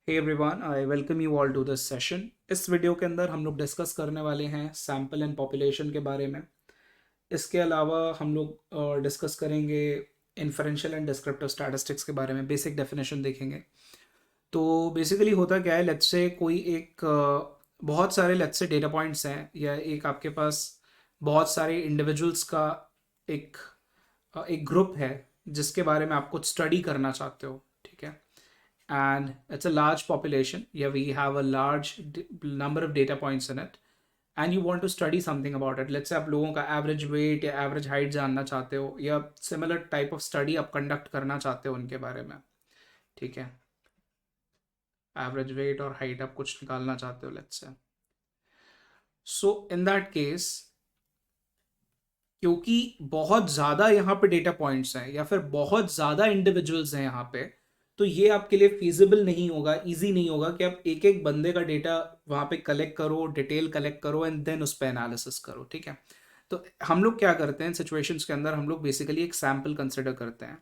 Hey everyone, I welcome you all to this session. इस video के अंदर हम लोग डिस्कस करने वाले हैं सैम्पल एंड पॉपुलेशन के बारे में। इसके अलावा हम लोग डिस्कस करेंगे इन्फरेंशियल एंड डिस्क्रिप्टिव स्टैटिस्टिक्स के बारे में, बेसिक डेफिनेशन देखेंगे। तो बेसिकली होता क्या है, लेट्स से कोई एक बहुत सारे लेट्स से डेटा पॉइंट्स हैं, या एक आपके पास बहुत सारे इंडिविजुअल्स का एक एक ग्रुप है जिसके बारे में आप कुछ स्टडी करना चाहते हो, ठीक है। and it's a large population. Yeah, we have a large number of data points in it, and you want to study something about it. Let's say आप लोगों का एवरेज वेट या एवरेज हाइट जानना चाहते हो, या सिमिलर टाइप ऑफ स्टडी आप conduct करना चाहते हो उनके बारे में, ठीक है। एवरेज वेट और हाइट आप कुछ निकालना चाहते हो, let's say. So in that case, क्योंकि बहुत ज़्यादा यहाँ पे डेटा पॉइंट्स हैं या फिर बहुत ज़्यादा इंडिविजुअल्स हैं यहाँ पे, तो ये आपके लिए फीजिबल नहीं होगा, इजी नहीं होगा कि आप एक एक बंदे का डेटा वहाँ पे कलेक्ट करो, डिटेल कलेक्ट करो एंड देन उस पर एनालिसिस करो, ठीक है। तो हम लोग क्या करते हैं सिचुएशंस के अंदर, हम लोग बेसिकली एक सैम्पल कंसिडर करते हैं।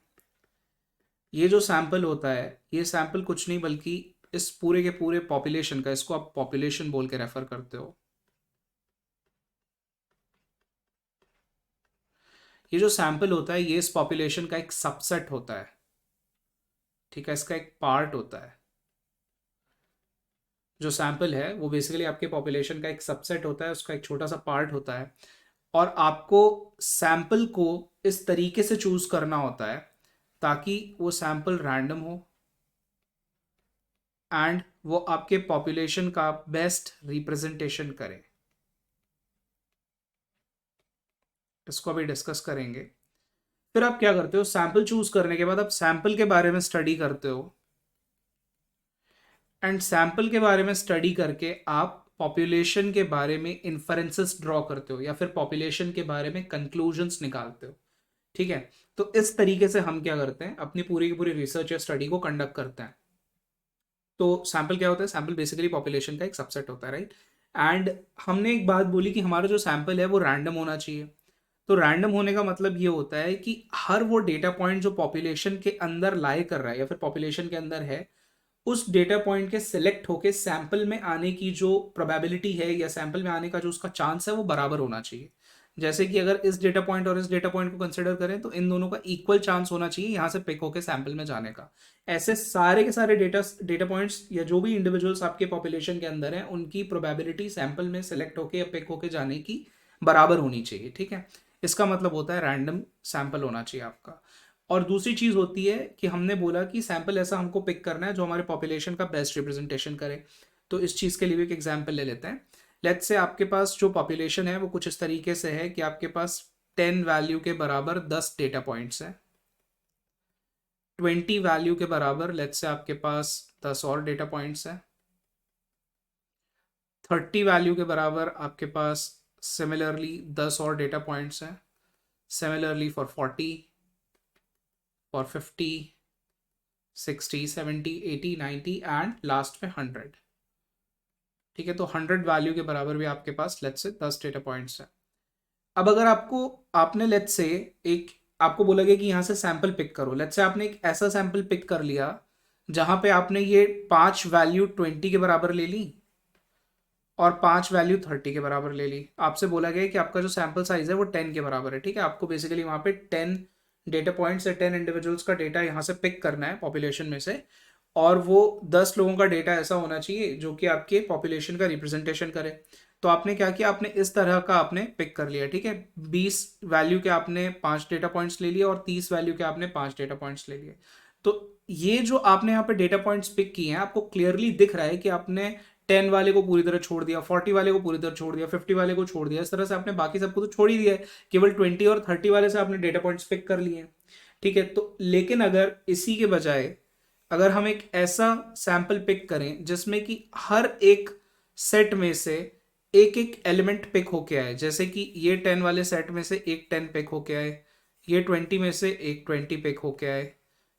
ये जो सैम्पल होता है, ये सैम्पल कुछ नहीं बल्कि इस पूरे के पूरे पॉपुलेशन का, इसको आप पॉपुलेशन बोल के रेफर करते हो। ये जो सैम्पल होता है, ये इस पॉपुलेशन का एक सबसेट होता है, ठीक है, इसका एक पार्ट होता है। जो सैंपल है वो बेसिकली आपके पॉपुलेशन का एक सबसेट होता है, उसका एक छोटा सा पार्ट होता है। और आपको सैंपल को इस तरीके से चूज करना होता है ताकि वो सैंपल रैंडम हो एंड वो आपके पॉपुलेशन का बेस्ट रिप्रेजेंटेशन करे। इसको अभी डिस्कस करेंगे। फिर आप क्या करते हो, सैंपल चूज करने के बाद आप सैंपल के बारे में स्टडी करते हो, एंड सैंपल के बारे में स्टडी करके आप पॉपुलेशन के बारे में इन्फरेंसेस ड्रॉ करते हो या फिर पॉपुलेशन के बारे में कंक्लूजन्स निकालते हो, ठीक है। तो इस तरीके से हम क्या करते हैं, अपनी पूरी की पूरी रिसर्च या स्टडी को कंडक्ट करते हैं। तो सैंपल क्या होता है, सैंपल बेसिकली पॉपुलेशन का एक सबसेट होता है, राइट। एंड हमने एक बात बोली कि हमारा जो सैंपल है वो रैंडम होना चाहिए। तो रैंडम होने का मतलब ये होता है कि हर वो डेटा पॉइंट जो पॉपुलेशन के अंदर लाई कर रहा है या फिर पॉपुलेशन के अंदर है, उस डेटा पॉइंट के सिलेक्ट होके सैंपल में आने की जो प्रोबेबिलिटी है या सैंपल में आने का जो उसका चांस है वो बराबर होना चाहिए। जैसे कि अगर इस डेटा पॉइंट और इस डेटा पॉइंट को कंसिडर करें तो इन दोनों का इक्वल चांस होना चाहिए यहाँ से पिक होके सैंपल में जाने का। ऐसे सारे के सारे डेटा डेटा पॉइंट्स या जो भी इंडिविजुअल्स आपके पॉपुलेशन के अंदर हैं, उनकी प्रोबेबिलिटी सैंपल में सिलेक्ट होके या पिक होके जाने की बराबर होनी चाहिए, ठीक है। इसका मतलब होता है रैंडम सैंपल होना चाहिए आपका। और दूसरी चीज होती है कि हमने बोला कि सैंपल ऐसा हमको पिक करना है जो हमारे पॉपुलेशन का बेस्ट रिप्रेजेंटेशन करे। तो इस चीज के लिए भी एक एग्जांपल ले लेते हैं। लेट्स से आपके पास जो पॉपुलेशन है वो कुछ इस तरीके से है कि आपके पास 10 वैल्यू के बराबर 10 डेटा पॉइंट्स हैं, 20 वैल्यू के बराबर लेट्स से आपके पास 10 और डेटा पॉइंट्स हैं, 30 वैल्यू के बराबर आपके पास सिमिलरली 10 और डेटा पॉइंट्स हैं, similarly for 40, for 50, 60, 70, 80, 90 and last में 100, ठीक है। तो 100 वैल्यू के बराबर भी आपके पास लेट्स से 10 डेटा पॉइंट्स हैं। अब अगर आपने लेट्स से एक आपको बोला गया कि यहाँ से सैंपल पिक करो, लेट्स से आपने एक ऐसा सैंपल पिक कर लिया जहां पे आपने ये 5 वैल्यू 20 के बराबर ले ली और 5 वैल्यू 30 के बराबर ले ली। आपसे बोला गया कि आपका जो सैंपल साइज है वो 10 के बराबर है, ठीक है। आपको बेसिकली वहां पे 10 डेटा पॉइंट्स या 10 इंडिविजुअल्स का डेटा यहाँ से पिक करना है पॉपुलेशन में से, और वो 10 लोगों का डेटा ऐसा होना चाहिए जो कि आपके पॉपुलेशन का रिप्रेजेंटेशन करे। तो आपने क्या किया, आपने इस तरह का आपने पिक कर लिया, ठीक है। 20 वैल्यू के आपने 5 डेटा पॉइंट्स ले लिए और 30 वैल्यू के आपने 5 डेटा पॉइंट्स ले लिए। तो ये जो आपने यहाँ पे डेटा पॉइंट्स पिक किए हैं, आपको क्लियरली दिख रहा है कि आपने 10 वाले को पूरी तरह छोड़ दिया, 40 वाले को पूरी तरह छोड़ दिया, 50 वाले को छोड़ दिया। इस तरह से आपने बाकी सबको तो छोड़ ही दिया है, केवल 20 और 30 वाले से आपने डेटा पॉइंट्स पिक कर लिए हैं, ठीक है। तो लेकिन अगर इसी के बजाय अगर हम एक ऐसा सैंपल पिक करें जिसमें कि हर एक सेट में से एक एक एलिमेंट पिक होके आए, जैसे कि ये 10 वाले सेट में से एक 10 पिक होके आए, ये 20 में से एक 20 पिक होके आए,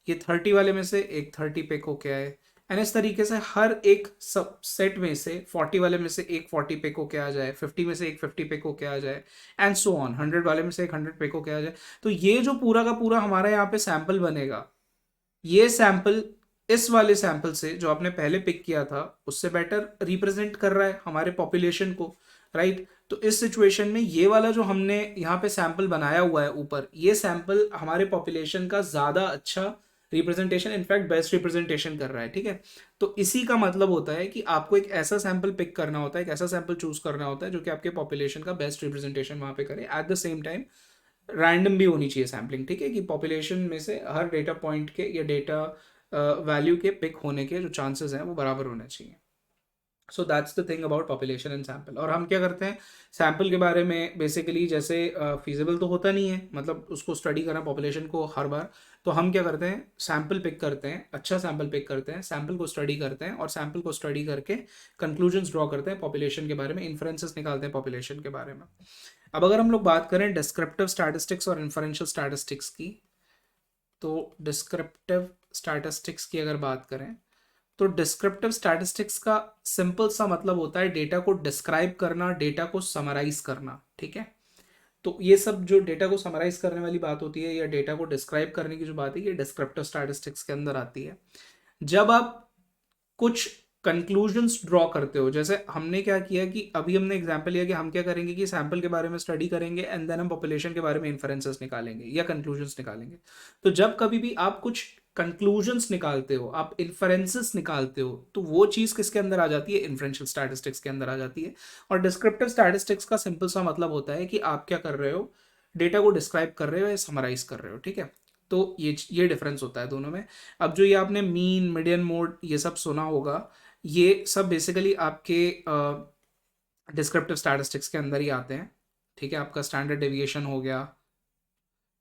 ये 30 वाले में से एक 30 पिक होके आए, एंड इस तरीके से हर एक सब सेट में से 40 वाले में से एक 40 पिक होके आ जाए, 50 में से एक 50 पिक होके आ जाए, एंड सो ऑन, 100 वाले में से एक 100 पिक होके आ जाए। तो ये जो पूरा का पूरा हमारा यहाँ पे सैंपल बनेगा, ये सैंपल इस वाले सैंपल से जो आपने पहले पिक किया था उससे बेटर रिप्रेजेंट कर रहा है हमारे पॉपुलेशन को, राइट। तो इस सिचुएशन में ये वाला जो हमने यहाँ पे सैंपल बनाया हुआ है ऊपर, ये सैंपल हमारे पॉपुलेशन का ज़्यादा अच्छा रिप्रेजेंटेशन, इनफैक्ट बेस्ट रिप्रेजेंटेशन कर रहा है, ठीक है। तो इसी का मतलब होता है कि आपको एक ऐसा सैंपल पिक करना होता है, एक ऐसा सैंपल चूज करना होता है जो कि आपके पॉपुलेशन का बेस्ट रिप्रेजेंटेशन वहाँ पे करे। At the same time random भी होनी चाहिए सैम्पलिंग, ठीक है, कि पॉपुलेशन में से हर डेटा पॉइंट के या डेटा वैल्यू के पिक होने के जो चांसेस हैं वो बराबर होने चाहिए। So that's the thing about population and sample. और हम क्या करते हैं सैम्पल के बारे में, बेसिकली जैसे फीजिबल तो होता नहीं है, मतलब उसको स्टडी करना पॉपुलेशन को हर बार, तो हम क्या करते हैं सैम्पल पिक करते हैं, अच्छा सैम्पल पिक करते हैं, सैम्पल को स्टडी करते हैं और सैम्पल को स्टडी करके कंक्लूजन्स ड्रॉ करते हैं पॉपुलेशन के बारे में, इन्फ्रेंसेस निकालते हैं पॉपुलेशन के बारे में। अब अगर हम लोग बात करें डिस्क्रिप्टिव स्टैटिस्टिक्स और इन्फरेंशियल स्टैटिस्टिक्स की, तो डिस्क्रिप्टिव स्टैटिस्टिक्स की अगर बात करें तो डिस्क्रिप्टिव स्टैटिस्टिक्स का सिंपल सा मतलब होता है डेटा को डिस्क्राइब करना, डेटा को समराइज करना, ठीक है। तो ये सब जो डेटा को समराइज करने वाली बात होती है या डेटा को डिस्क्राइब करने की जो बात है, ये डिस्क्रिप्टिव स्टैटिस्टिक्स के अंदर आती है। जब आप कुछ कंक्लूजन्स ड्रॉ करते हो, जैसे हमने क्या किया कि अभी हमने एग्जांपल लिया कि हम क्या करेंगे कि सैंपल के बारे में स्टडी करेंगे एंड देन हम पॉपुलेशन के बारे में इन्फरेंसेस निकालेंगे या कंक्लूजन्स निकालेंगे। तो जब कभी भी आप कुछ कंक्लूजन्स निकालते हो, आप इन्फरेंसेस निकालते हो, तो वो चीज़ किसके अंदर आ जाती है, इन्फ्रेंशियल स्टैटिस्टिक्स के अंदर आ जाती है। और डिस्क्रिप्टिव स्टैटिस्टिक्स का सिंपल सा मतलब होता है कि आप क्या कर रहे हो, डेटा को डिस्क्राइब कर रहे हो या समराइज कर रहे हो, ठीक है। तो ये डिफरेंस होता है दोनों में। अब जो ये आपने मीन, मीडियन, मोड ये सब सुना होगा, ये सब बेसिकली आपके डिस्क्रिप्टिव स्टैटिस्टिक्स के अंदर ही आते हैं, ठीक है। आपका स्टैंडर्ड डेविएशन हो गया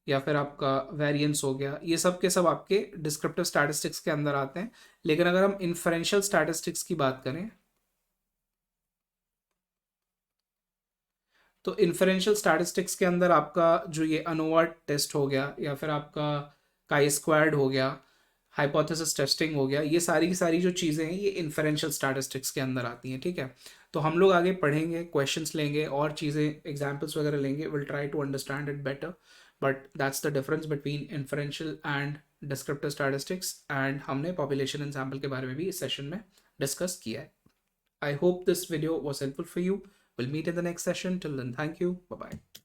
या फिर आपका वेरिएंस हो गया, ये सब के सब आपके डिस्क्रिप्टिव स्टैटिस्टिक्स के अंदर आते हैं। लेकिन अगर हम इन्फरेंशियल स्टैटिस्टिक्स की बात करें तो इन्फरेंशियल स्टैटिस्टिक्स के अंदर आपका जो ये अनोवा टेस्ट हो गया या फिर आपका काई स्क्वायर्ड हो गया, हाइपोथेसिस टेस्टिंग हो गया, ये सारी की सारी जो चीज़ें हैं ये इन्फरेंशियल स्टैटिस्टिक्स के अंदर आती हैं, ठीक है। तो हम लोग आगे पढ़ेंगे, क्वेश्चंस लेंगे और चीज़ें एग्जाम्पल्स वगैरह लेंगे, will try to understand it better. But that's the difference between inferential and descriptive statistics. And हमने पॉपुलेशन एंड सैम्पल के बारे में भी इस सेशन में डिस्कस किया है। I hope this video was helpful for you. We'll meet in the next session. Till then, thank you. Bye bye.